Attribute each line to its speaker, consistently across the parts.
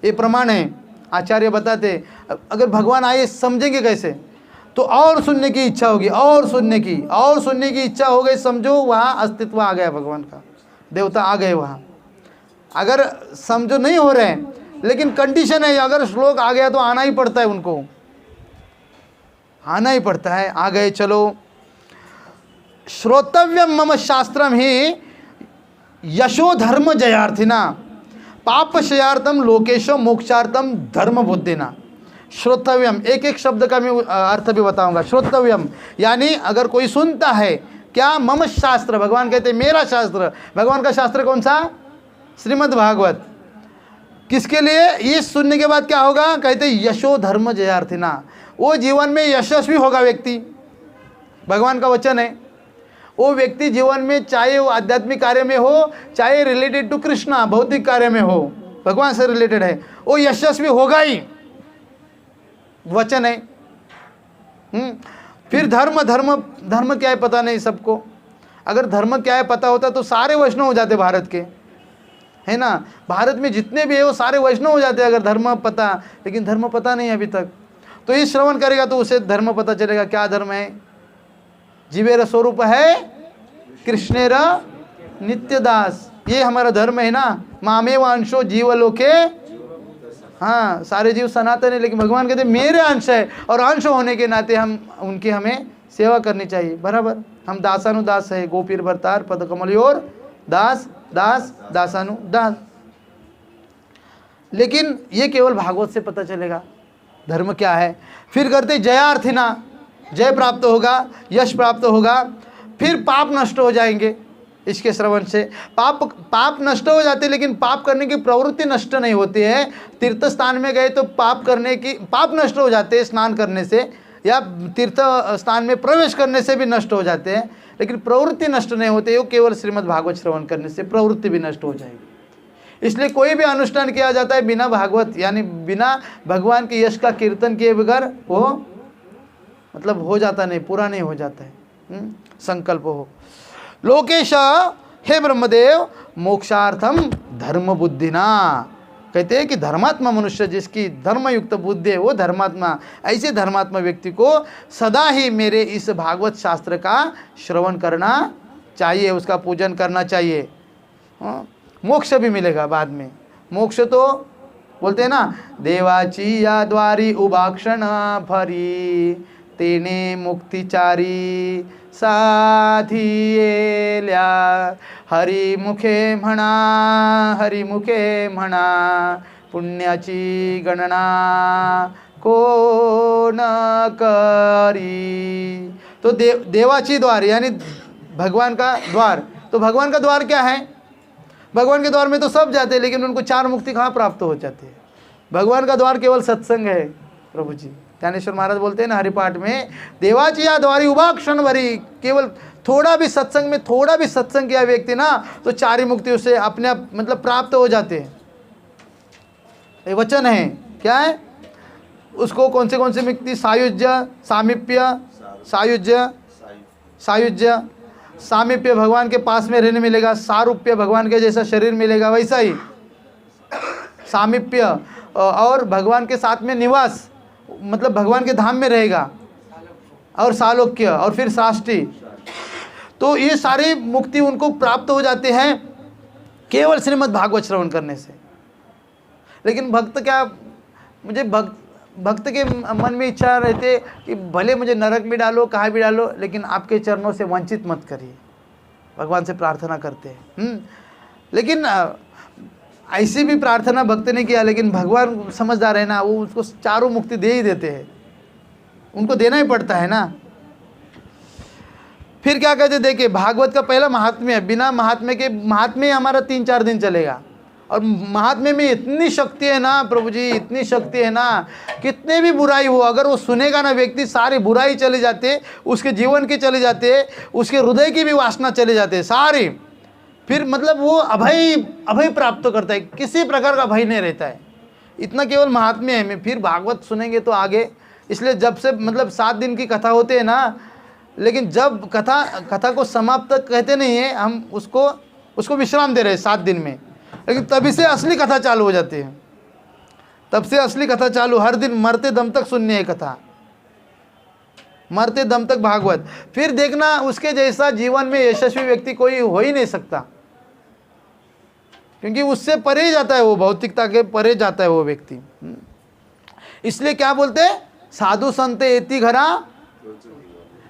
Speaker 1: ये प्रमाण है, आचार्य बताते। अगर भगवान आए समझेंगे कैसे, तो और सुनने की इच्छा होगी, और सुनने की इच्छा हो गई, समझो वहाँ अस्तित्व आ गया भगवान का, देवता आ गए वहाँ। अगर समझो नहीं हो रहे हैं, लेकिन कंडीशन है, अगर श्लोक आ गया तो आना ही पड़ता है, उनको आना ही पड़ता है। आ गए, चलो। श्रोतव्यम मम शास्त्रम ही यशो धर्म जयार्थिना पापशयार्थम लोकेशो मोक्षार्थम धर्म बुद्धिना। श्रोतव्यम, एक एक शब्द का मैं अर्थ भी बताऊंगा। श्रोतव्यम यानी अगर कोई सुनता है, क्या? मम शास्त्र, भगवान कहते हैं मेरा शास्त्र। भगवान का शास्त्र कौन सा? श्रीमद् भागवत। किसके लिए? ये सुनने के बाद क्या होगा? कहते हैं यशो धर्म जयार्थिना, वो जीवन में यशस्वी होगा व्यक्ति। भगवान का वचन है, वो व्यक्ति जीवन में चाहे वो आध्यात्मिक कार्य में हो, चाहे रिलेटेड टू कृष्णा भौतिक कार्य में हो, भगवान से रिलेटेड है, वो यशस्वी होगा ही, वचन है। फिर धर्म, धर्म धर्म क्या है पता नहीं सबको। अगर धर्म क्या है पता होता तो सारे वैष्णव हो जाते भारत के, है ना। भारत में जितने भी है वो सारे वैष्णव हो जाते अगर धर्म पता, लेकिन धर्म पता नहीं अभी तक। तो ये श्रवण करेगा तो उसे धर्म पता चलेगा। क्या धर्म है? जीवेर स्वरूप है कृष्णेर नित्यदास, ये हमारा धर्म है ना। मामेव अंशो जीवलोके, हाँ सारे जीव सनातन है, लेकिन भगवान कहते मेरे अंश है, और अंश होने के नाते हम उनकी हमें सेवा करनी चाहिए बराबर। हम दासानुदास है, गोपीर भरतार पद कमलियोर दास दास दासानुदास। लेकिन ये केवल भागवत से पता चलेगा धर्म क्या है। फिर करते जयार्थिना, जय प्राप्त होगा, यश प्राप्त होगा, फिर पाप नष्ट हो जाएंगे इसके श्रवण से। पाप नष्ट हो जाते, लेकिन पाप करने की प्रवृत्ति नष्ट नहीं होती है। तीर्थ स्थान में गए तो पाप नष्ट हो जाते हैं स्नान करने से, या तीर्थ स्थान में प्रवेश करने से भी नष्ट हो जाते हैं, लेकिन प्रवृत्ति नष्ट नहीं होती। वो केवल श्रीमद् भागवत श्रवण करने से प्रवृत्ति भी नष्ट हो जाएगी। इसलिए कोई भी अनुष्ठान किया जाता है बिना भागवत यानी बिना भगवान के यश का कीर्तन किए बगैर, वो मतलब हो जाता नहीं, पूरा नहीं हो जाता है। संकल्प हो। लोकेश, हे ब्रह्मदेव, मोक्षार्थम धर्म बुद्धिना, कहते हैं कि धर्मात्मा मनुष्य जिसकी धर्मयुक्त बुद्धि है वो धर्मात्मा, ऐसे धर्मात्मा व्यक्ति को सदा ही मेरे इस भागवत शास्त्र का श्रवण करना चाहिए, उसका पूजन करना चाहिए। मोक्ष भी मिलेगा बाद में। मोक्ष तो बोलते हैं ना, देवाची या द्वारी उभाक्षण फरी तेने मुक्तिचारी साधियेल्या, हरिमुखे म्हणा पुण्याची गणना कोण करी। तो देवाची द्वार यानी भगवान का द्वार। तो भगवान का द्वार क्या है? भगवान के द्वार में तो सब जाते हैं, लेकिन उनको चार मुक्ति कहाँ प्राप्त हो जाती है? भगवान का द्वार केवल सत्संग है प्रभु जी। ज्ञानेश्वर महाराज बोलते हैं ना हरिपाठ में, देवाची या द्वारी उभाक्षण भरी, केवल थोड़ा भी सत्संग में थोड़ा भी सत्संग किया व्यक्ति ना, तो चारी मुक्ति उसे अपने आप मतलब प्राप्त हो जाते हैं। ये वचन है। क्या है? उसको कौन से मुक्ति? सायुज्य, सामीप्य, सायुज्य सामीप्य भगवान के पास में रहने मिलेगा, सारूप्य भगवान के जैसा शरीर मिलेगा, वैसा ही सामीप्य, और भगवान के साथ में निवास मतलब भगवान के धाम में रहेगा, और सालोक्य, और फिर साष्टी। तो ये सारी मुक्ति उनको प्राप्त हो जाते हैं केवल श्रीमद् भागवत श्रवण करने से। लेकिन भक्त क्या, मुझे भक्त के मन में इच्छा रहती है कि भले मुझे नरक में डालो, कहाँ भी डालो, लेकिन आपके चरणों से वंचित मत करिए, भगवान से प्रार्थना करते हैं। लेकिन ऐसी भी प्रार्थना भक्त ने किया, लेकिन भगवान समझदार है ना, वो उसको चारों मुक्ति दे ही देते हैं, उनको देना ही पड़ता है ना। फिर क्या कहते, देखिए भागवत का पहला महात्म्य है। बिना महात्म्य के, महात्म्य हमारा 3-4 दिन चलेगा, और महात्म्य में इतनी शक्ति है ना प्रभु जी, इतनी शक्ति है ना, कितने भी बुराई हो अगर वो सुनेगा ना व्यक्ति, सारी बुराई चले जाते, उसके जीवन के चले जाते, उसके हृदय की भी वासना चले जाते सारी। फिर मतलब वो अभय प्राप्त करता है, किसी प्रकार का भय नहीं रहता है। इतना केवल महात्म्य है। में फिर भागवत सुनेंगे तो आगे, इसलिए जब से मतलब 7 दिन की कथा होते हैं ना, लेकिन जब कथा को समाप्त कहते नहीं है, हम उसको विश्राम दे रहे हैं 7 दिन में, लेकिन तभी से असली कथा चालू हो जाती है। तब से असली कथा चालू, हर दिन मरते दम तक सुननी है कथा, मरते दम तक भागवत। फिर देखना उसके जैसा जीवन में यशस्वी व्यक्ति कोई हो ही नहीं सकता, क्योंकि उससे परे जाता है वो, भौतिकता के परे जाता है वो व्यक्ति। इसलिए क्या बोलते हैं, साधु संत एति घरा,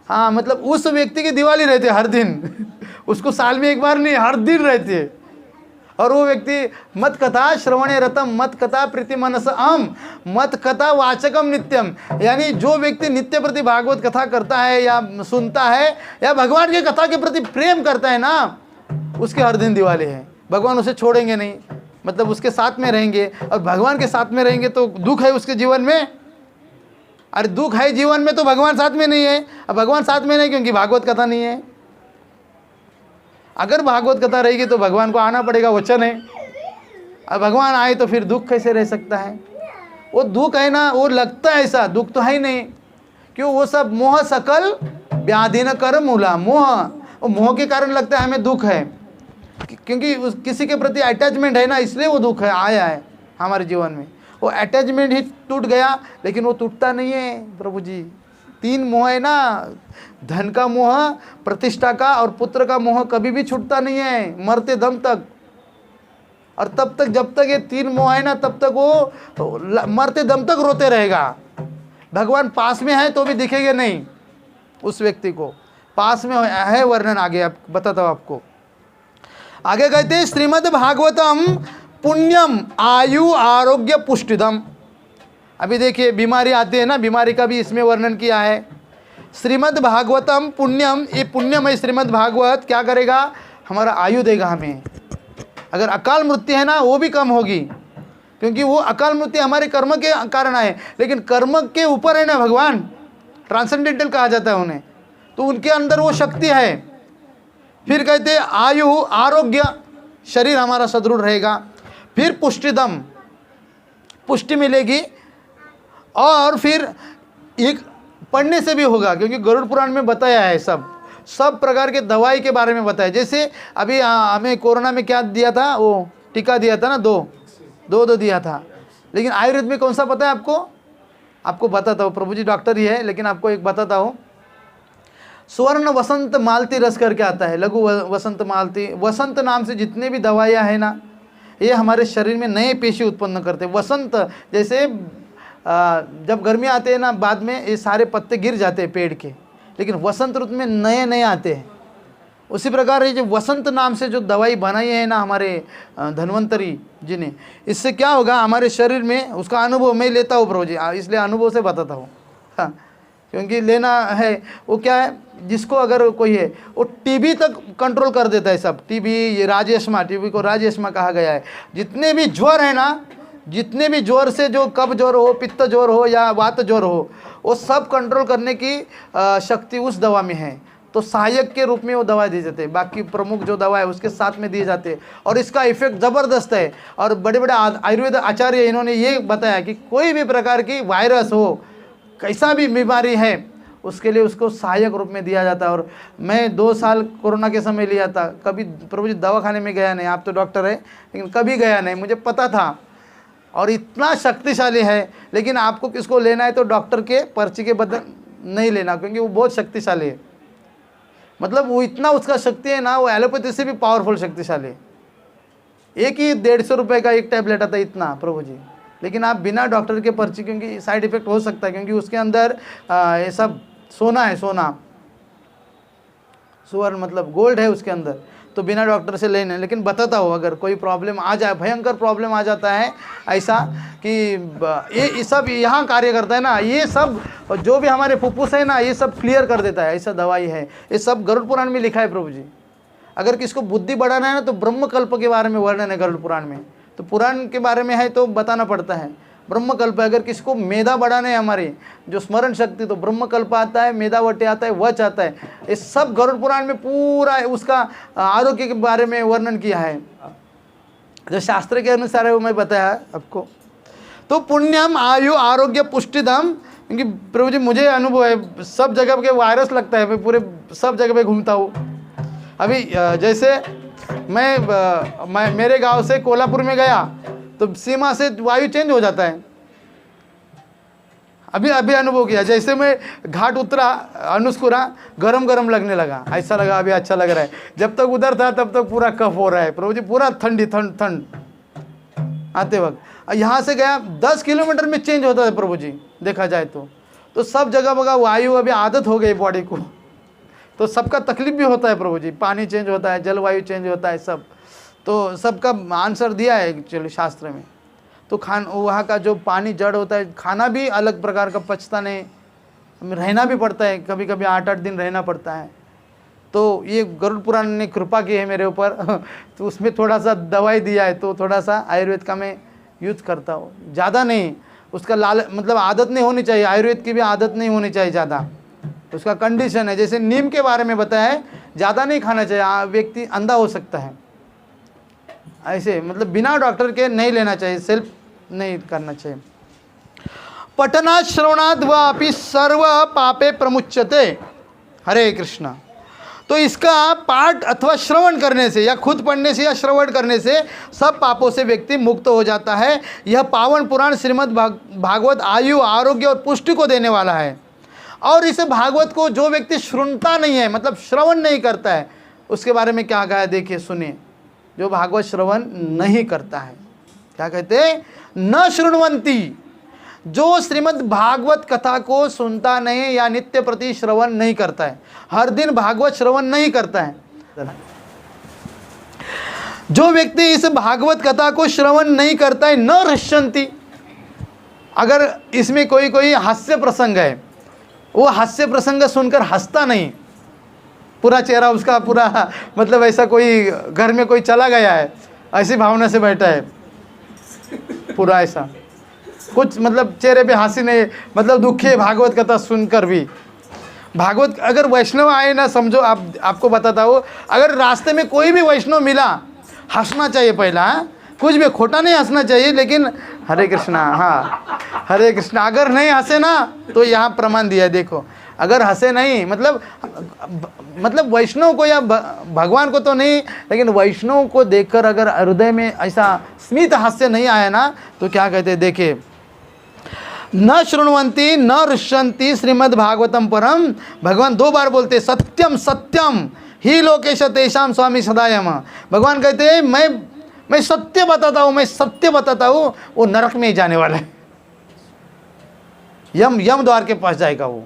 Speaker 1: हाँ मतलब उस व्यक्ति की दिवाली रहती है हर दिन उसको साल में एक बार नहीं, हर दिन रहती है। और वो व्यक्ति मत कथा श्रवणे रतम, मत कथा प्रीति मनस अहम, मत कथा वाचकम नित्यम, यानी जो व्यक्ति नित्य प्रति भागवत कथा करता है या सुनता है या भगवान की कथा के प्रति प्रेम करता है ना, उसके हर दिन दिवाली है। भगवान उसे छोड़ेंगे नहीं, मतलब उसके साथ में रहेंगे, और भगवान के साथ में रहेंगे तो दुख है उसके जीवन में, अरे दुख है जीवन में तो भगवान साथ में नहीं है। अब भगवान साथ में नहीं क्योंकि भागवत कथा नहीं है। अगर भागवत कथा रहेगी तो भगवान को आना पड़ेगा, वचन है। अब भगवान आए तो फिर दुख कैसे रह सकता है, वो दुख है ना, वो लगता है ऐसा, दुख तो है ही नहीं। क्यों, वो सब मोह सकल व्याधि न कर मूला, मोह, मोह के कारण लगता है हमें दुख है, क्योंकि किसी के प्रति अटैचमेंट है ना, इसलिए वो दुख है आया है हमारे जीवन में। वो अटैचमेंट ही टूट गया, लेकिन वो टूटता नहीं है प्रभु जी। 3 मोह है ना, धन का मोह, प्रतिष्ठा का और पुत्र का मोह कभी भी छूटता नहीं है मरते दम तक। और तब तक जब तक ये 3 मोह है ना, तब तक वो मरते दम तक रोते रहेगा। भगवान पास में है तो भी दिखेंगे नहीं उस व्यक्ति को, पास में है वर्णन आगे आप बताता हूँ आपको। आगे कहते हैं श्रीमद् भागवतम पुण्यम आयु आरोग्य पुष्टिदम। अभी देखिए बीमारी आती है ना, बीमारी का भी इसमें वर्णन किया है। श्रीमद् भागवतम पुण्यम, ये पुण्यमय श्रीमद् भागवत क्या करेगा, हमारा आयु देगा हमें। अगर अकाल मृत्यु है ना वो भी कम होगी, क्योंकि वो अकाल मृत्यु हमारे कर्म के कारण आए, लेकिन कर्म के ऊपर है ना भगवान, ट्रांसेंडेंटल कहा जाता है उन्हें, तो उनके अंदर वो शक्ति है। फिर कहते आयु आरोग्य, शरीर हमारा सदृढ़ रहेगा। फिर पुष्टिदम, पुष्टि मिलेगी। और फिर एक पढ़ने से भी होगा, क्योंकि गरुड़ पुराण में बताया है सब प्रकार के दवाई के बारे में बताया। जैसे अभी हमें कोरोना में क्या दिया था, वो टीका दिया था ना, दो दिया था। लेकिन आयुर्वेद में कौन सा पता है आपको बताता हूँ, प्रभु जी डॉक्टर ही है, लेकिन आपको एक बताता हूँ। स्वर्ण वसंत मालती रस करके आता है, लघु वसंत मालती, वसंत नाम से जितने भी दवाइयाँ हैं ना, ये हमारे शरीर में नए पेशी उत्पन्न करते। वसंत जैसे जब गर्मी आते हैं ना, बाद में ये सारे पत्ते गिर जाते हैं पेड़ के, लेकिन वसंत ऋतु में नए नए आते हैं। उसी प्रकार ये जो वसंत नाम से जो दवाई बनाई है ना हमारे धन्वंतरी जी ने, इससे क्या होगा हमारे शरीर में, उसका अनुभव मैं लेता हूँ प्रभु जी, इसलिए अनुभव से बताता हूँ। हाँ, क्योंकि लेना है। वो क्या है, जिसको अगर कोई है वो टीबी तक कंट्रोल कर देता है सब। टीबी, ये राजेश्मा, टीबी को राजेश्मा कहा गया है। जितने भी ज्वर है ना, जितने भी ज्वर से, जो कफ ज्वर हो, पित्त ज्वर हो या वात ज्वर हो, वो सब कंट्रोल करने की शक्ति उस दवा में है। तो सहायक के रूप में वो दवा दी जाती है, बाकी प्रमुख जो दवा है उसके साथ में दिए जाते हैं। और इसका इफेक्ट ज़बरदस्त है। और बड़े बड़े आयुर्वेद आचार्य इन्होंने ये बताया कि कोई भी प्रकार की वायरस हो, कैसा भी बीमारी है, उसके लिए उसको सहायक रूप में दिया जाता है। और मैं 2 साल कोरोना के समय लिया था, कभी प्रभु जी दवाखाने में गया नहीं, आप तो डॉक्टर है, लेकिन कभी गया नहीं, मुझे पता था। और इतना शक्तिशाली है, लेकिन आपको किसको लेना है तो डॉक्टर के पर्ची के बदले नहीं लेना, क्योंकि वो बहुत शक्तिशाली है। मतलब वो इतना उसका शक्ति है ना, वो एलोपैथी से भी पावरफुल शक्तिशाली है। एक ही 150 रुपये का एक टैबलेट आता है, इतना प्रभु जी। लेकिन आप बिना डॉक्टर के पर्ची, क्योंकि साइड इफेक्ट हो सकता है, क्योंकि उसके अंदर ये सब सोना है, सोना सुवर्ण मतलब गोल्ड है उसके अंदर, तो बिना डॉक्टर से लेने। लेकिन बताता हूँ, अगर कोई प्रॉब्लम आ जाए, भयंकर प्रॉब्लम आ जाता है ऐसा कि ये सब यहाँ कार्य करता है ना, ये सब जो भी हमारे फुफ्फुस है ना, ये सब क्लियर कर देता है, ऐसा दवाई है। ये सब गरुड़ पुराण में लिखा है प्रभु जी। अगर किसको बुद्धि बढ़ाना है ना, तो ब्रह्मकल्प के बारे में वर्णन है गरुड़ पुराण में। तो पुराण के बारे में है तो बताना पड़ता है। ब्रह्मकल्प, अगर किसको मेधा बढ़ाना है हमारी जो स्मरण शक्ति, तो ब्रह्मकल्प आता है, मेधावटी आता है, वच आता है। ये सब गरुड़ पुराण में पूरा उसका आरोग्य के बारे में वर्णन किया है, जो शास्त्र के अनुसार है वो मैं बताया आपको। तो पुण्यम आयु आरोग्य पुष्टिदम, क्योंकि प्रभु जी मुझे अनुभव है, सब जगह के वायरस लगता है, मैं पूरे सब जगह पे घूमता हूँ। अभी जैसे मैं मेरे गांव से कोल्हापुर में गया तो सीमा से वायु चेंज हो जाता है, अभी अभी अनुभव किया, जैसे मैं घाट उतरा अनुस्कुरा, गरम गरम लगने लगा, ऐसा लगा अभी अच्छा लग रहा है। जब तक उधर था तब तक पूरा कफ हो रहा है प्रभु जी, पूरा ठंडी ठंड ठंड आते वक्त। यहाँ से गया 10 किलोमीटर में चेंज होता है प्रभु जी, देखा जाए तो सब जगह बगा वायु, अभी आदत हो गई बॉडी को, तो सबका तकलीफ भी होता है प्रभु जी, पानी चेंज होता है, जलवायु चेंज होता है, सब तो सबका आंसर दिया है एक्चुअली शास्त्र में। तो वहाँ का जो पानी जड़ होता है, खाना भी अलग प्रकार का पचता नहीं, रहना भी पड़ता है, कभी कभी 8-8 दिन रहना पड़ता है। तो ये गरुड़ पुराण ने कृपा की है मेरे ऊपर तो उसमें थोड़ा सा दवाई दिया है, तो थोड़ा सा आयुर्वेद का मैं यूज करता हूँ, ज़्यादा नहीं। उसका मतलब आदत नहीं होनी चाहिए, आयुर्वेद की भी आदत नहीं होनी चाहिए ज़्यादा, उसका कंडीशन है। जैसे नीम के बारे में बताया है, ज़्यादा नहीं खाना चाहिए, व्यक्ति अंधा हो सकता है, ऐसे मतलब बिना डॉक्टर के नहीं लेना चाहिए, सेल्फ नहीं करना चाहिए। पठनात् श्रवणात् वा अपि सर्व पापे प्रमुच्यते। हरे कृष्णा। तो इसका पाठ अथवा श्रवण करने से, या खुद पढ़ने से या श्रवण करने से सब पापों से व्यक्ति मुक्त हो जाता है। यह पावन पुराण श्रीमद् भागवत आयु, आरोग्य और पुष्टि को देने वाला है। और इस भागवत को जो व्यक्ति सुनता नहीं है, मतलब श्रवण नहीं करता है, उसके बारे में क्या कहा है देखिए, सुनिए। जो भागवत श्रवण नहीं करता है, क्या कहते हैं, न शृण्वन्ति, जो श्रीमद् भागवत कथा को सुनता नहीं या नित्य प्रति श्रवण नहीं करता है, हर दिन भागवत श्रवण नहीं करता है, जो व्यक्ति इस भागवत कथा को श्रवण नहीं करता है, न हृष्यन्ति, अगर इसमें कोई हास्य प्रसंग है, वो हास्य प्रसंग सुनकर हंसता नहीं, पूरा चेहरा उसका पूरा मतलब ऐसा, कोई घर में कोई चला गया है ऐसी भावना से बैठा है, पूरा ऐसा कुछ मतलब चेहरे पे हंसी नहीं, मतलब दुखी है भागवत कथा सुनकर भी। भागवत अगर वैष्णव आए ना, समझो आपको बताता हूँ, अगर रास्ते में कोई भी वैष्णव मिला, हंसना चाहिए पहला, कुछ भी खोटा नहीं हंसना चाहिए, लेकिन हरे कृष्णा, हाँ हरे कृष्णा, अगर नहीं हंसे ना तो यहाँ प्रमाण दिया है, देखो अगर हंसे नहीं, मतलब वैष्णव को या भगवान को तो नहीं, लेकिन वैष्णव को देखकर अगर हृदय में ऐसा स्मित हास्य नहीं आया ना, तो क्या कहते हैं देखिए, न शृण्वन्ति न ऋष्यन्ति श्रीमद् भागवतम परम। भगवान 2 बार बोलते, सत्यम सत्यम ही लोकेश तेषाम स्वामी सदायम। भगवान कहते हैं मैं सत्य बताता हूँ, मैं सत्य बताता हूँ, वो नरक में ही जाने वाला है, यम द्वार के पास जाएगा वो।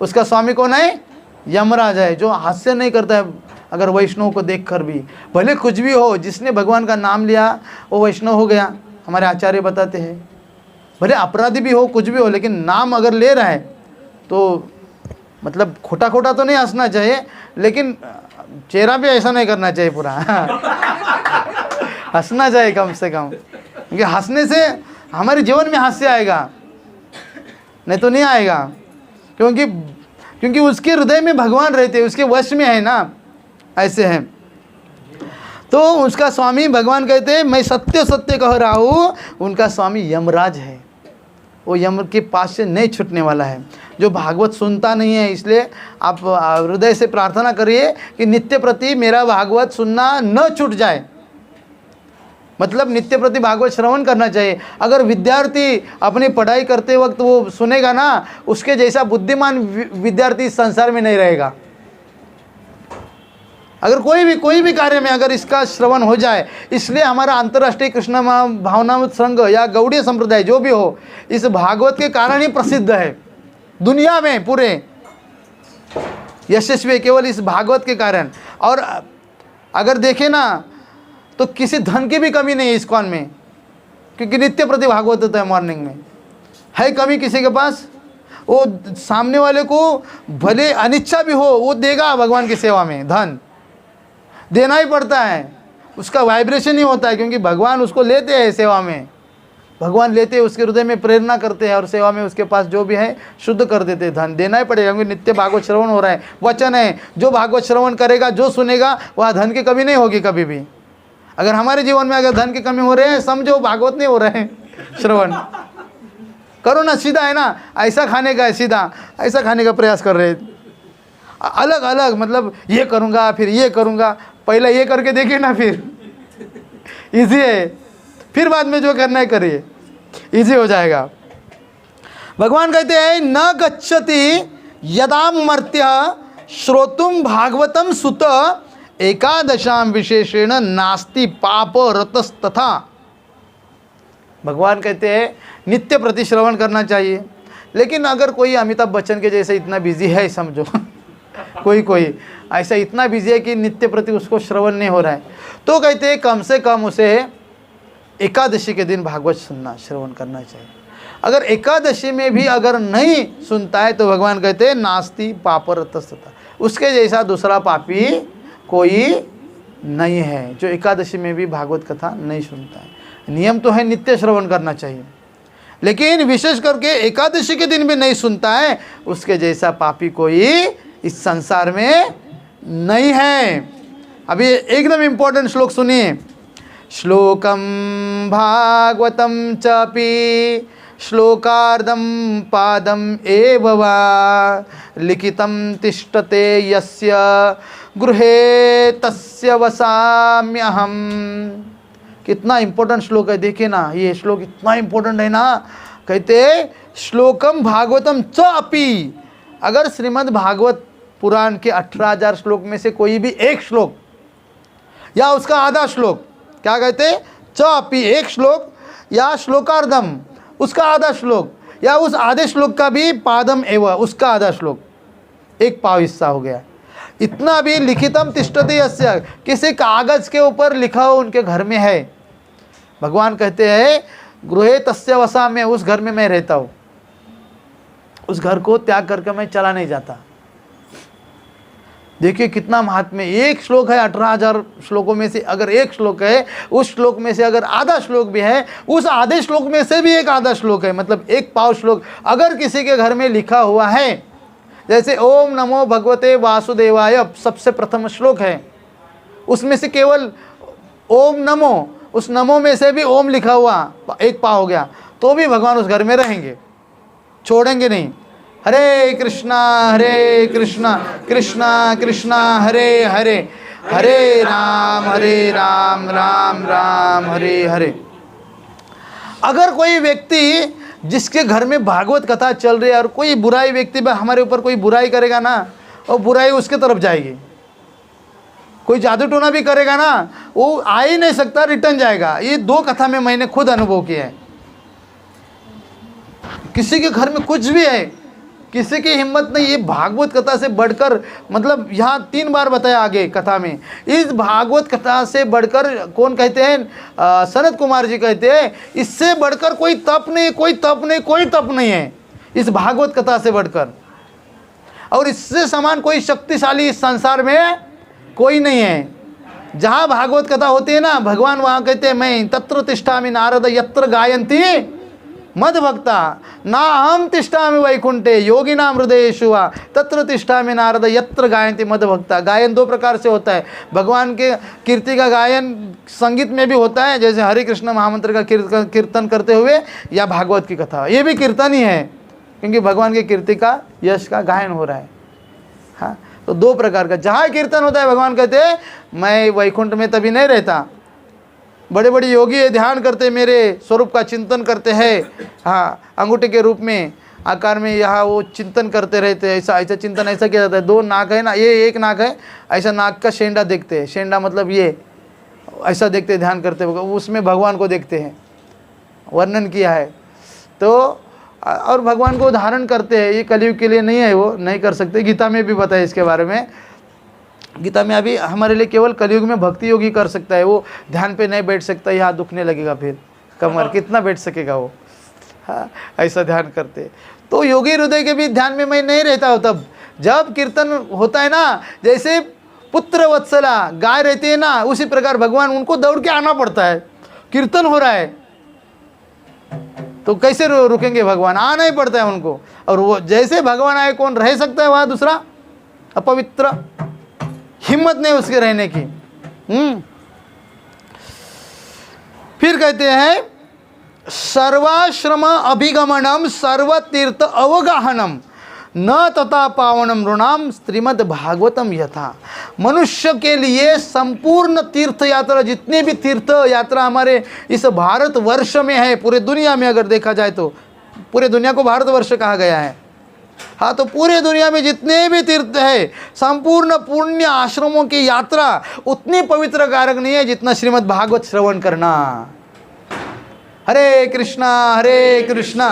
Speaker 1: उसका स्वामी कौन है, यमराज है, जो हास्य नहीं करता है अगर वैष्णव को देखकर भी, भले कुछ भी हो, जिसने भगवान का नाम लिया वो वैष्णव हो गया, हमारे आचार्य बताते हैं। भले अपराधी भी हो, कुछ भी हो, लेकिन नाम अगर ले रहा है तो मतलब खोटा खोटा तो नहीं हंसना चाहिए, लेकिन चेहरा भी ऐसा नहीं करना चाहिए पूरा हंसना चाहिए कम से कम, क्योंकि हंसने से हमारे जीवन में हास्य आएगा, नहीं तो नहीं आएगा, क्योंकि उसके हृदय में भगवान रहते हैं, उसके वश में है ना, ऐसे हैं। तो उसका स्वामी भगवान कहते हैं मैं सत्य सत्य कह रहा हूँ, उनका स्वामी यमराज है, वो यम के पास से नहीं छूटने वाला है। जो भागवत सुनता नहीं है, इसलिए आप हृदय से प्रार्थना करिए कि नित्य प्रति मेरा भागवत सुनना न छूट जाए, मतलब नित्य प्रति भागवत श्रवण करना चाहिए। अगर विद्यार्थी अपनी पढ़ाई करते वक्त वो सुनेगा ना, उसके जैसा बुद्धिमान विद्यार्थी संसार में नहीं रहेगा। अगर कोई भी कार्य में अगर इसका श्रवण हो जाए, इसलिए हमारा अंतर्राष्ट्रीय कृष्ण भावनामृत संघ या गौड़ीय संप्रदाय जो भी हो, इस भागवत के कारण ही प्रसिद्ध है दुनिया में, पूरे यशस्वी केवल इस भागवत के कारण। और अगर देखें ना तो किसी धन की भी कमी नहीं है इस्कॉन में, क्योंकि नित्य प्रति भागवत होता है मॉर्निंग में। है कमी किसी के पास, वो सामने वाले को भले अनिच्छा भी हो, वो देगा भगवान की सेवा में, धन देना ही पड़ता है, उसका वाइब्रेशन ही होता है, क्योंकि भगवान उसको लेते हैं सेवा में, भगवान लेते हैं, उसके हृदय में प्रेरणा करते हैं, और सेवा में उसके पास जो भी है शुद्ध कर देते हैं। धन देना ही पड़ेगा, क्योंकि नित्य भागवत श्रवण हो रहा है, वचन है, जो भागवत श्रवण करेगा, जो सुनेगा, वह धन की कमी नहीं होगी कभी भी। अगर हमारे जीवन में अगर धन की कमी हो रहे हैं, समझो भागवत नहीं हो रहे हैं श्रवण। करो ना, सीधा है ना, ऐसा खाने का है, सीधा ऐसा खाने का प्रयास कर रहे हैं, अलग अलग, मतलब ये करूँगा फिर ये करूँगा, पहले ये करके देखिए ना, फिर इजी है, फिर बाद में जो करना है करिए, इजी हो जाएगा। भगवान कहते हैं न गच्छति यदा मर्त्य श्रोतुम भागवतम सुत एकादशाम विशेषेण नास्ति पाप रतस्तथा। भगवान कहते हैं नित्य प्रति श्रवण करना चाहिए, लेकिन अगर कोई अमिताभ बच्चन के जैसे इतना बिजी है, समझो कोई ऐसा इतना बिजी है कि नित्य प्रति उसको श्रवण नहीं हो रहा है, तो कहते हैं कम से कम उसे एकादशी के दिन भागवत सुनना, श्रवण करना चाहिए। अगर एकादशी में भी अगर नहीं सुनता है तो भगवान कहते हैं नास्ति पापरतस्तथा, उसके जैसा दूसरा पापी कोई नहीं है जो एकादशी में भी भागवत कथा नहीं सुनता है। नियम तो है नित्य श्रवण करना चाहिए, लेकिन विशेष करके एकादशी के दिन भी नहीं सुनता है, उसके जैसा पापी कोई इस संसार में नहीं है। अभी एकदम इम्पोर्टेंट श्लोक सुनिए। श्लोकम भागवतम चापि श्लोकार्धम पादम एव वा लिखितम तिष्ठते यस्य गृहे तस्य वसाम्यहम। कितना इम्पोर्टेंट श्लोक है, देखिए ना, ये श्लोक इतना इम्पोर्टेंट है ना। कहते श्लोकम भागवतम च अपि, अगर श्रीमद् भागवत पुराण के 18,000 श्लोक में से कोई भी एक श्लोक या उसका आधा श्लोक, क्या कहते च अपि, एक श्लोक या श्लोकार्धम उसका आधा श्लोक, या उस आधे श्लोक का भी पादम एवं उसका आधा श्लोक, एक पाव हिस्सा हो गया, इतना भी लिखितम तिष्ठते यस्य, किसी कागज के ऊपर लिखा हो उनके घर में है। भगवान कहते हैं गृहे तस्य वसाम्य, उस घर में मैं रहता हूँ, उस घर को त्याग करके मैं चला नहीं जाता। देखिए कितना महात्म्य। एक श्लोक है 18,000 श्लोकों में से, अगर एक श्लोक है, उस श्लोक में से अगर आधा श्लोक भी है, उस आधे श्लोक में से भी एक आधा श्लोक है, मतलब एक पाव श्लोक अगर किसी के घर में लिखा हुआ है, जैसे ओम नमो भगवते वासुदेवाय सबसे प्रथम श्लोक है, उसमें से केवल ओम नमो, उस नमो में से भी ओम लिखा हुआ एक पाव हो गया, तो भी भगवान उस घर में रहेंगे, छोड़ेंगे नहीं। हरे कृष्णा कृष्णा कृष्णा हरे हरे, हरे राम राम राम हरे हरे। अगर कोई व्यक्ति जिसके घर में भागवत कथा चल रही है और कोई बुराई व्यक्ति हमारे ऊपर कोई बुराई करेगा ना, और बुराई उसके तरफ जाएगी, कोई जादू टोना भी करेगा ना, वो आ ही नहीं सकता, रिटर्न जाएगा। ये 2 कथा में मैंने खुद अनुभव किया है। किसी के घर में कुछ भी है, किसी की हिम्मत नहीं, ये भागवत कथा से बढ़कर, मतलब यहाँ 3 बार बताया आगे कथा में, इस भागवत कथा से बढ़कर कौन कहते हैं, सनत कुमार जी कहते हैं, इससे बढ़कर कोई तप नहीं, कोई तप नहीं, कोई तप नहीं है इस भागवत कथा से बढ़कर, और इससे समान कोई शक्तिशाली इस संसार में कोई नहीं है। जहाँ भागवत कथा होती है ना, भगवान वहाँ कहते हैं मैं तत्र तिष्ठामि नारद यत्र गायन्ति मद भक्ता ना हम तिष्ठामि वैकुंठे योगिनां हृदयेषु वा तत्र तिष्ठामि नारद यत्र गायन्ति मद भक्ता। गायन 2 प्रकार से होता है, भगवान के कीर्ति का गायन संगीत में भी होता है, जैसे हरे कृष्ण महामंत्र का कीर्तन करते हुए, या भागवत की कथा, ये भी कीर्तन ही है, क्योंकि भगवान के कीर्ति का यश का गायन हो रहा है। हाँ, तो 2 प्रकार का, जहाँ कीर्तन होता है भगवान कहते हैं मैं वैकुंठ में तभी नहीं रहता। बड़े बड़े योगी ध्यान करते, मेरे स्वरूप का चिंतन करते हैं, हाँ, अंगूठे के रूप में आकार में यहाँ वो चिंतन करते रहते हैं। ऐसा चिंतन ऐसा किया जाता है। 2 नाक है ना, ये एक नाक है, ऐसा नाक का शेंडा देखते हैं, शेंडा मतलब ये ऐसा देखते हैं, ध्यान करते हुए उसमें भगवान को देखते हैं, वर्णन किया है। तो और भगवान को धारण करते हैं, ये कलयुग के लिए नहीं है, वो नहीं कर सकते। गीता में भी बताया इसके बारे में, गीता में अभी हमारे लिए केवल कलयुग में भक्ति योगी कर सकता है, वो ध्यान पे नहीं बैठ सकता, यहाँ दुखने लगेगा, फिर कमर कितना बैठ सकेगा वो। हाँ, ऐसा ध्यान करते। तो योगी हृदय के भी ध्यान में मैं नहीं रहता हूँ। तब जब कीर्तन होता है ना, जैसे पुत्र वत्सला गाय रहती है ना, उसी प्रकार भगवान उनको दौड़ के आना पड़ता है। कीर्तन हो रहा है तो कैसे रुकेंगे भगवान, आना ही पड़ता है उनको। और वो जैसे भगवान आए, कौन रह सकता है वहाँ दूसरा अपवित्र, हिम्मत नहीं उसके रहने की। फिर कहते हैं सर्वाश्रम अभिगमनम सर्वतीर्थ अवगाहनम न तथा पावनम ऋणाम श्रीमद् भागवतम यथा। मनुष्य के लिए संपूर्ण तीर्थ यात्रा, जितनी भी तीर्थ यात्रा हमारे इस भारत वर्ष में है, पूरे दुनिया में अगर देखा जाए तो पूरे दुनिया को भारतवर्ष कहा गया है। हाँ, तो पूरे दुनिया में जितने भी तीर्थ है, संपूर्ण पुण्य आश्रमों की यात्रा उतनी पवित्र कारक नहीं है जितना श्रीमद् भागवत श्रवण करना। हरे कृष्णा कृष्णा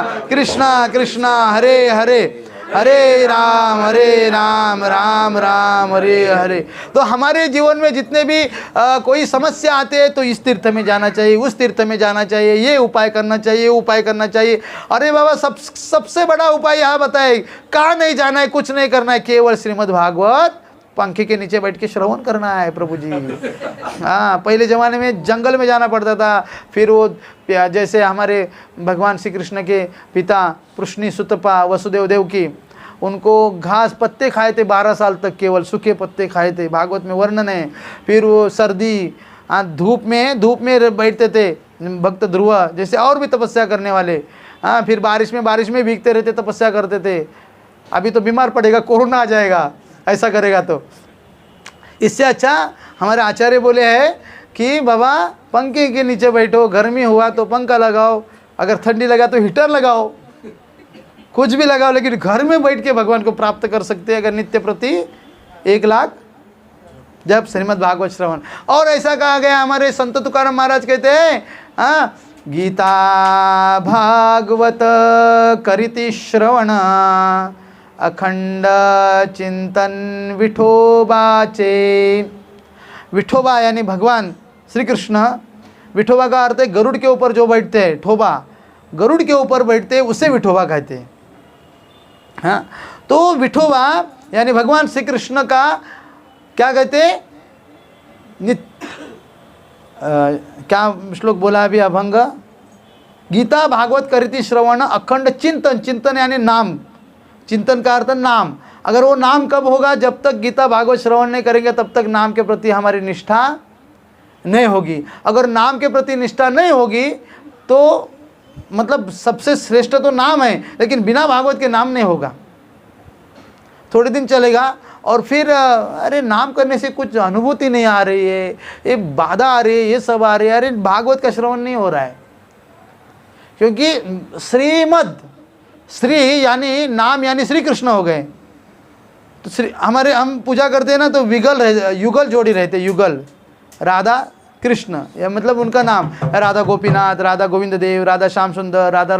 Speaker 1: कृष्णा हरे हरे, हरे राम राम राम हरे हरे। तो हमारे जीवन में जितने भी कोई समस्या आते हैं तो इस तीर्थ में जाना चाहिए, उस तीर्थ में जाना चाहिए, ये उपाय करना चाहिए, उपाय करना चाहिए। अरे बाबा, सबसे बड़ा उपाय यहाँ बताए, कहाँ नहीं जाना है, कुछ नहीं करना है, केवल श्रीमद् भागवत पंखे के नीचे बैठ के श्रवण करना है प्रभु जी। हाँ, पहले ज़माने में जंगल में जाना पड़ता था, फिर वो जैसे हमारे भगवान श्री कृष्ण के पिता पृष्णी सुतपा वसुदेव देव की, उनको घास पत्ते खाए थे 12 साल तक, केवल सूखे पत्ते खाए थे, भागवत में वर्णन है। फिर वो सर्दी धूप में बैठते थे भक्त ध्रुव जैसे, और भी तपस्या करने वाले। हाँ, फिर बारिश में भीगते रहते, तपस्या करते थे। अभी तो बीमार पड़ेगा, कोरोना आ जाएगा ऐसा करेगा तो। इससे अच्छा हमारे आचार्य बोले हैं कि बाबा पंखे के नीचे बैठो, गर्मी हुआ तो पंखा लगाओ, अगर ठंडी लगा तो हीटर लगाओ, कुछ भी लगाओ, लेकिन घर में बैठ के भगवान को प्राप्त कर सकते हैं अगर नित्य प्रति 1 लाख जब श्रीमद् भागवत श्रवण। और ऐसा कहा गया, हमारे संत तुकाराम महाराज कहते हैं, हाँ, गीता भागवत करिति श्रवण अखंड चिंतन विठोबाचे। विठोबा यानी भगवान श्री कृष्ण, विठोबा का अर्थ है गरुड़ के ऊपर जो बैठते हैं, ठोबा, गरुड़ के ऊपर बैठते हैं उसे विठोबा कहते हैं। हाँ, तो विठोबा यानी भगवान श्री कृष्ण का क्या कहते हैं, क्या श्लोक बोला अभी, अभंग, गीता भागवत करिति श्रवण अखंड चिंतन, चिंतन यानी नाम, चिंतन का अर्थ नाम। अगर वो नाम कब होगा, जब तक गीता भागवत श्रवण नहीं करेंगे तब तक नाम के प्रति हमारी निष्ठा नहीं होगी। अगर नाम के प्रति निष्ठा नहीं होगी तो मतलब सबसे श्रेष्ठ तो नाम है, लेकिन बिना भागवत के नाम नहीं होगा। थोड़े दिन चलेगा और फिर अरे नाम करने से कुछ अनुभूति नहीं आ रही है, ये बाधा आ रही है, ये सब आ रही है, अरे भागवत का श्रवण नहीं हो रहा है। क्योंकि श्रीमद, श्री यानी नाम यानी श्री कृष्ण हो गए। तो श्री हमारे हम पूजा करते हैं ना, तो युगल जोड़ी रहते, युगल, राधा कृष्ण, या मतलब उनका नाम राधा गोपीनाथ, राधा गोविंद देव, राधा श्याम सुंदर, राधा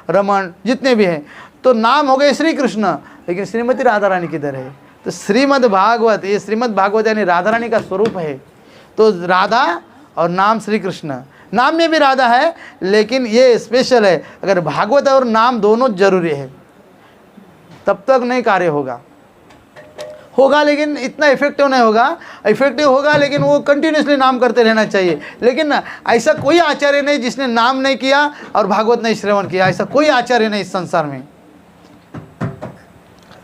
Speaker 1: रमन, जितने भी हैं, तो नाम हो गए श्री कृष्ण, लेकिन श्रीमती राधा रानी किधर है? तो श्रीमद् भागवत, ये श्रीमद् भागवत यानी राधा रानी का स्वरूप है। तो राधा और नाम श्री कृष्ण, नाम में भी राधा है लेकिन ये स्पेशल है। अगर भागवत और नाम दोनों जरूरी है तब तक नहीं कार्य होगा, लेकिन इतना इफेक्टिव नहीं होगा। इफेक्टिव होगा लेकिन वो कंटिन्यूसली नाम करते रहना चाहिए। लेकिन ऐसा कोई आचार्य नहीं जिसने नाम नहीं किया और भागवत नहीं श्रवण किया, ऐसा कोई आचार्य नहीं इस संसार में।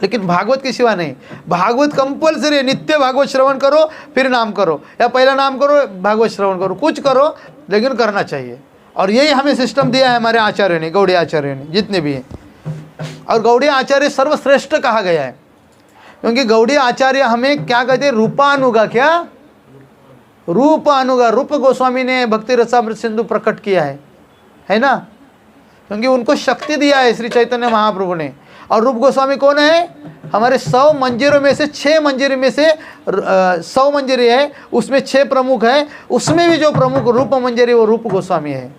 Speaker 1: लेकिन भागवत के सिवा नहीं, भागवत कंपल्सरी है। नित्य भागवत श्रवण करो, फिर नाम करो, या पहला नाम करो भागवत श्रवण करो, कुछ करो लेकिन करना चाहिए। और यही हमें सिस्टम दिया है हमारे आचार्यों ने, गौड़ीय आचार्यों ने, जितने भी हैं। और गौड़ीय आचार्य सर्वश्रेष्ठ कहा गया है, क्योंकि गौड़ीय आचार्य हमें क्या कहते हैं, रूपानुगा। क्या रूपानुगा? रूप गोस्वामी ने भक्ति रसामृत सिंधु प्रकट किया है ना, क्योंकि उनको शक्ति दिया है श्री चैतन्य महाप्रभु ने। और रूप गोस्वामी कौन है? हमारे 100 मंजिरों में से 6 मंजिर में से 100 मंजिरी है, उसमें 6 प्रमुख है। उसमें भी जो प्रमुख रूप मंजिरी वो रूप गोस्वामी है,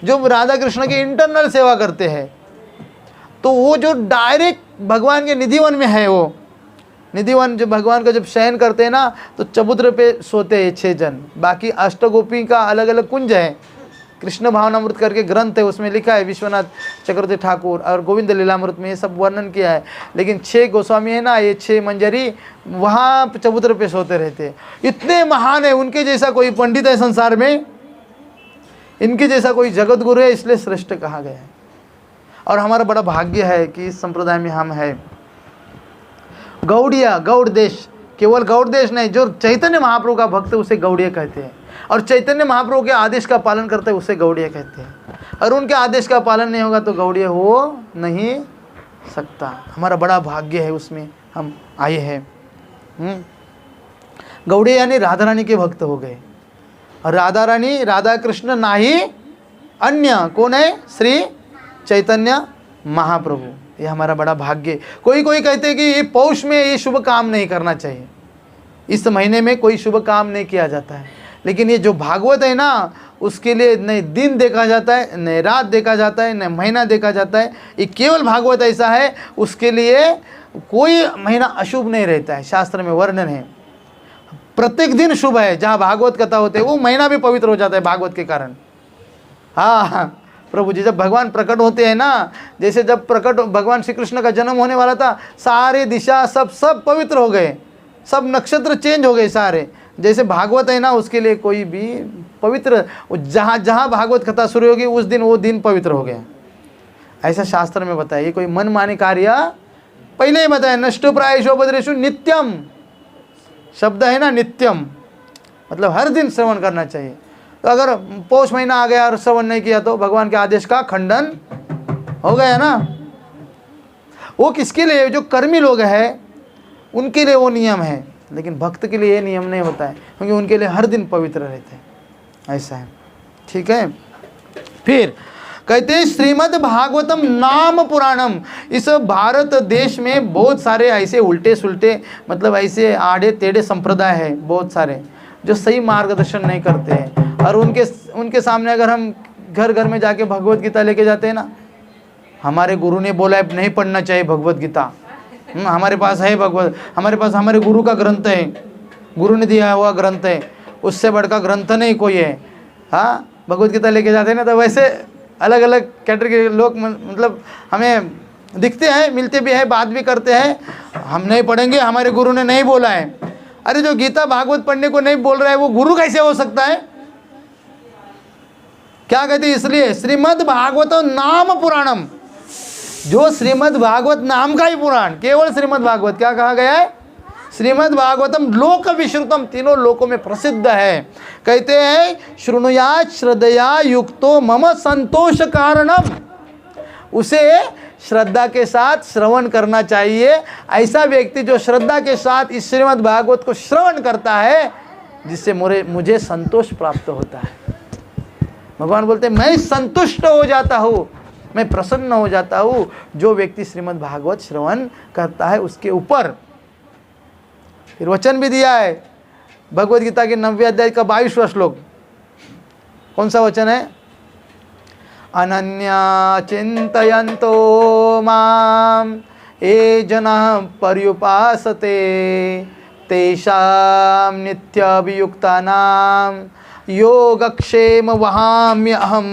Speaker 1: जो राधा कृष्ण की इंटरनल सेवा करते हैं। तो वो जो डायरेक्ट भगवान के निधिवन में है, वो निधिवन जो भगवान का जब शयन करते हैं ना, तो चबूतरे पे सोते हैं 6 जन। बाकी अष्टगोपी का अलग अलग कुंज है। कृष्ण भावनामृत करके ग्रंथ है, उसमें लिखा है विश्वनाथ चक्रवर्ती ठाकुर, और गोविंद लीलामृत में ये सब वर्णन किया है। लेकिन 6 गोस्वामी है ना, ये 6 मंजरी वहाँ चबूतरे पे सोते रहते हैं। इतने महान है, उनके जैसा कोई पंडित है संसार में, इनके जैसा कोई जगत गुरु है, इसलिए श्रेष्ठ कहा गया है। और हमारा बड़ा भाग्य है कि इस संप्रदाय में हम है। गौड़िया, गौड़ देश, केवल गौड़ देश नहीं, जो चैतन्य महाप्रभु का भक्त है उसे गौड़िया कहते हैं। और चैतन्य महाप्रभु के आदेश का पालन करते हैं उसे गौड़िया कहते हैं। और उनके आदेश का पालन नहीं होगा तो गौड़िया हो नहीं सकता। हमारा बड़ा भाग्य है, उसमें हम आए हैं। गौड़िया यानी राधा रानी के भक्त हो गए। और राधा रानी, राधा कृष्ण नाही अन्य, कौन है? श्री चैतन्य महाप्रभु, ये हमारा बड़ा भाग्य। कोई कोई कहते हैं कि ये पौष में ये शुभ काम नहीं करना चाहिए, इस महीने में कोई शुभ काम नहीं किया जाता है, लेकिन ये जो भागवत है ना, उसके लिए न दिन देखा जाता है, न रात देखा जाता है, न महीना देखा जाता है। ये केवल भागवत ऐसा है, उसके लिए कोई महीना अशुभ नहीं रहता है। शास्त्र में वर्णन है, प्रत्येक दिन शुभ है। जहाँ भागवत कथा होते हैं वो महीना भी पवित्र हो जाता है भागवत के कारण। हाँ प्रभु जी जब भगवान प्रकट होते हैं ना, जैसे जब प्रकट भगवान श्री कृष्ण का जन्म होने वाला था, सारे दिशा सब पवित्र हो गए, सब नक्षत्र चेंज हो गए सारे। जैसे भागवत है ना, उसके लिए कोई भी पवित्र, जहाँ जहाँ भागवत कथा शुरू होगी उस दिन वो दिन पवित्र हो गया, ऐसा शास्त्र में बताया। ये कोई मन माने कार्य पहले ही बताया। नष्टो प्रायेषु भद्रेषु नित्यम शब्द है ना, नित्यम मतलब हर दिन श्रवण करना चाहिए। तो अगर पौष महीना आ गया और श्रवण नहीं किया तो भगवान के आदेश का खंडन हो गया ना। वो किसके लिए? जो कर्मी लोग हैं उनके लिए वो नियम है, लेकिन भक्त के लिए ये नियम नहीं होता है, क्योंकि उनके लिए हर दिन पवित्र रहते हैं, ऐसा है। ठीक है, फिर कहते हैं श्रीमद् भागवतम नाम पुराणम। इस भारत देश में बहुत सारे ऐसे उल्टे सुल्टे मतलब ऐसे आड़े टेढ़े संप्रदाय है बहुत सारे, जो सही मार्गदर्शन नहीं करते हैं। और उनके सामने अगर हम घर घर में जाके भगवत गीता लेके जाते हैं ना, हमारे गुरु ने बोला है नहीं पढ़ना चाहिए भगवत गीता, हमारे पास है भगवत, हमारे पास हमारे गुरु का ग्रंथ है, गुरु ने दिया हुआ ग्रंथ है, उससे बढ़कर ग्रंथ नहीं कोई है। हाँ भगवत गीता लेके जाते हैं ना, तो वैसे अलग अलग कैटेगरी के लोग मतलब हमें दिखते हैं, मिलते भी हैं, बात भी करते हैं। हम नहीं पढ़ेंगे, हमारे गुरु ने नहीं बोला है। अरे जो गीता भागवत पढ़ने को नहीं बोल रहा है वो गुरु कैसे हो सकता है? क्या कहते हैं? इसलिए श्रीमद् भागवत नाम पुराणम, जो श्रीमद् भागवत नाम का ही पुराण, केवल श्रीमद् भागवत, क्या कहा गया है? श्रीमद् भागवतम लोक विश्रुतम, तीनों लोकों में प्रसिद्ध है। कहते हैं शृणुयात् श्रद्धया युक्तो मम संतोष कारणम, उसे श्रद्धा के साथ श्रवण करना चाहिए। ऐसा व्यक्ति जो श्रद्धा के साथ इस श्रीमद् भागवत को श्रवण करता है, जिससे मुझे संतोष प्राप्त होता है। भगवान बोलते हैं मैं संतुष्ट हो जाता हूँ, मैं प्रसन्न हो जाता हूँ जो व्यक्ति श्रीमद् भागवत श्रवण करता है उसके ऊपर। फिर वचन भी दिया है भगवद गीता के 90वें अध्याय का 22वां श्लोक। कौन सा वचन है? अनन्या चिंतयन्तो माम ये जनाः पर्युपासते तेषां नित्याभियुक्तानां योगक्षेम वहाम्यहम्।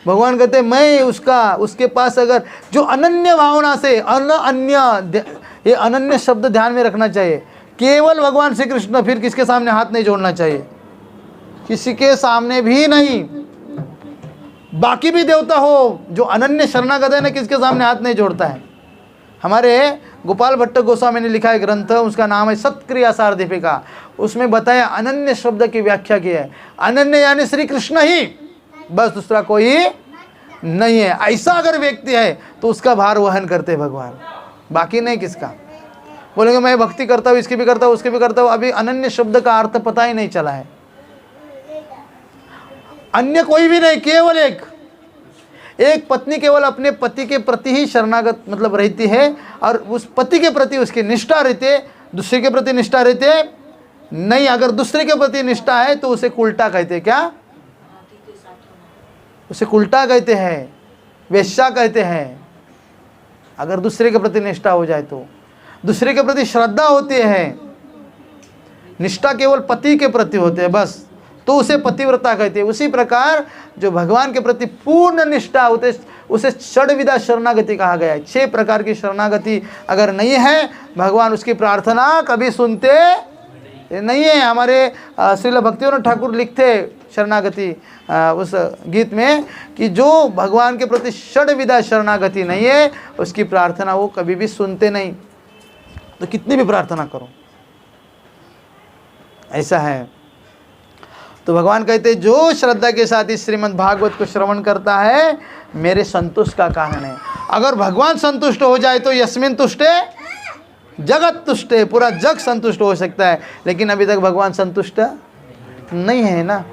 Speaker 1: भगवान कहते मैं उसके पास अगर जो अनन्य भावना से, ये अनन्य शब्द ध्यान में रखना चाहिए, केवल भगवान श्री कृष्ण, फिर किसके सामने हाथ नहीं जोड़ना चाहिए, किसी के सामने भी नहीं। बाकी भी देवता हो, जो अनन्य शरणागत है ना, किसके सामने हाथ नहीं जोड़ता है। हमारे गोपाल भट्ट गोस्वामी ने लिखा है ग्रंथ, उसका नाम है सत्क्रिया सार दीपिका। उसमें बताया अनन्य शब्द की व्याख्या की है। अनन्य यानी श्री कृष्ण ही, बस दूसरा कोई नहीं है। ऐसा अगर व्यक्ति है तो उसका भार वहन करते भगवान, बाकी नहीं किसका। बोलेंगे मैं भक्ति करता हूँ, इसकी भी करता हूँ, उसकी भी करता हूँ, अभी अनन्य शब्द का अर्थ पता ही नहीं चला है। अन्य कोई भी नहीं, केवल एक पत्नी केवल अपने पति के प्रति ही शरणागत मतलब रहती है, और उस पति के प्रति उसकी निष्ठा रहती है, दूसरे के प्रति निष्ठा रहती है नहीं। अगर दूसरे के प्रति निष्ठा है तो उसे उल्टा कहते हैं। क्या? उसे उल्टा कहते हैं, वेश्या कहते हैं। अगर दूसरे के प्रति निष्ठा हो जाए तो, दूसरे के प्रति श्रद्धा होती है, निष्ठा केवल पति के प्रति होते हैं बस, तो उसे पतिव्रता कहते हैं। उसी प्रकार जो भगवान के प्रति पूर्ण निष्ठा होते उसे षड्विधा शरणागति कहा गया है। 6 प्रकार की शरणागति अगर नहीं है, भगवान उसकी प्रार्थना कभी सुनते नहीं है। हमारे श्रील भक्तिविनोद ठाकुर लिखते शरणागति उस गीत में कि जो भगवान के प्रति षड्विधा शरणागति नहीं है, उसकी प्रार्थना वो कभी भी सुनते नहीं, तो कितनी भी प्रार्थना करो, ऐसा है। तो भगवान कहते जो श्रद्धा के साथ इस श्रीमद् भागवत को श्रवण करता है, मेरे संतुष्ट का कारण है। अगर भगवान संतुष्ट हो जाए तो यस्मिन तुष्टे जगत तुष्टे, पूरा जग संतुष्ट हो सकता है। लेकिन अभी तक भगवान संतुष्ट नहीं है ना।